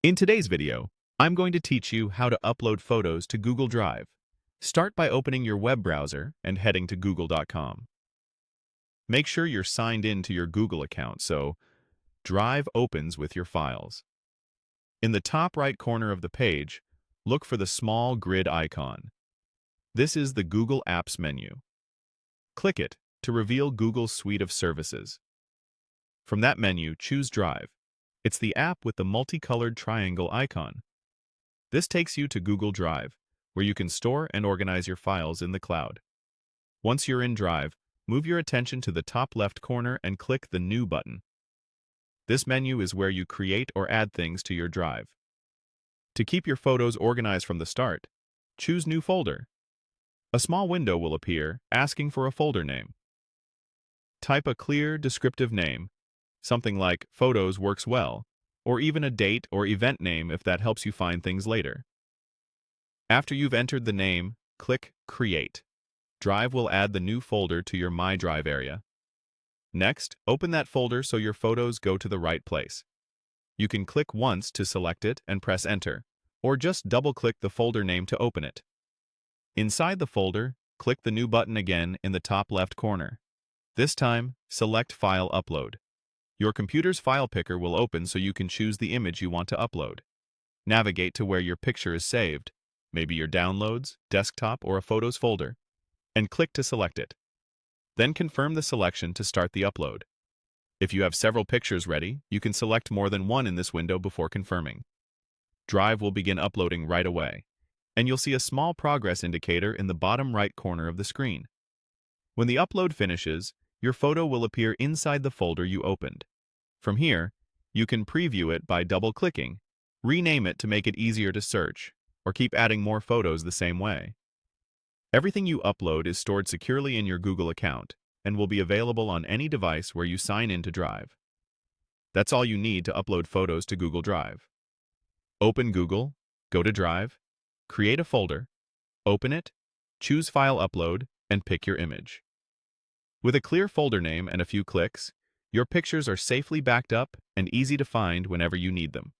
In today's video, I'm going to teach you how to upload photos to Google Drive. Start by opening your web browser and heading to google.com. Make sure you're signed in to your Google account so Drive opens with your files. In the top right corner of the page, look for the small grid icon. This is the Google Apps menu. Click it to reveal Google's suite of services. From that menu, choose Drive. It's the app with the multicolored triangle icon. This takes you to Google Drive, where you can store and organize your files in the cloud. Once you're in Drive, move your attention to the top left corner and click the New button. This menu is where you create or add things to your drive. To keep your photos organized from the start, choose New Folder. A small window will appear asking for a folder name. Type a clear, descriptive name, something like Photos Works Well, or even a date or event name if that helps you find things later. After you've entered the name, click Create. Drive will add the new folder to your My Drive area. Next, open that folder so your photos go to the right place. You can click once to select it and press Enter, or just double-click the folder name to open it. Inside the folder, click the New button again in the top left corner. This time, select File Upload. Your computer's file picker will open so you can choose the image you want to upload. Navigate to where your picture is saved, maybe your Downloads, Desktop, or a Photos folder, and click to select it. Then confirm the selection to start the upload. If you have several pictures ready, you can select more than one in this window before confirming. Drive will begin uploading right away, and you'll see a small progress indicator in the bottom right corner of the screen. When the upload finishes, your photo will appear inside the folder you opened. From here, you can preview it by double-clicking, rename it to make it easier to search, or keep adding more photos the same way. Everything you upload is stored securely in your Google account and will be available on any device where you sign in to Drive. That's all you need to upload photos to Google Drive. Open Google, go to Drive, create a folder, open it, choose File Upload, and pick your image. With a clear folder name and a few clicks, your pictures are safely backed up and easy to find whenever you need them.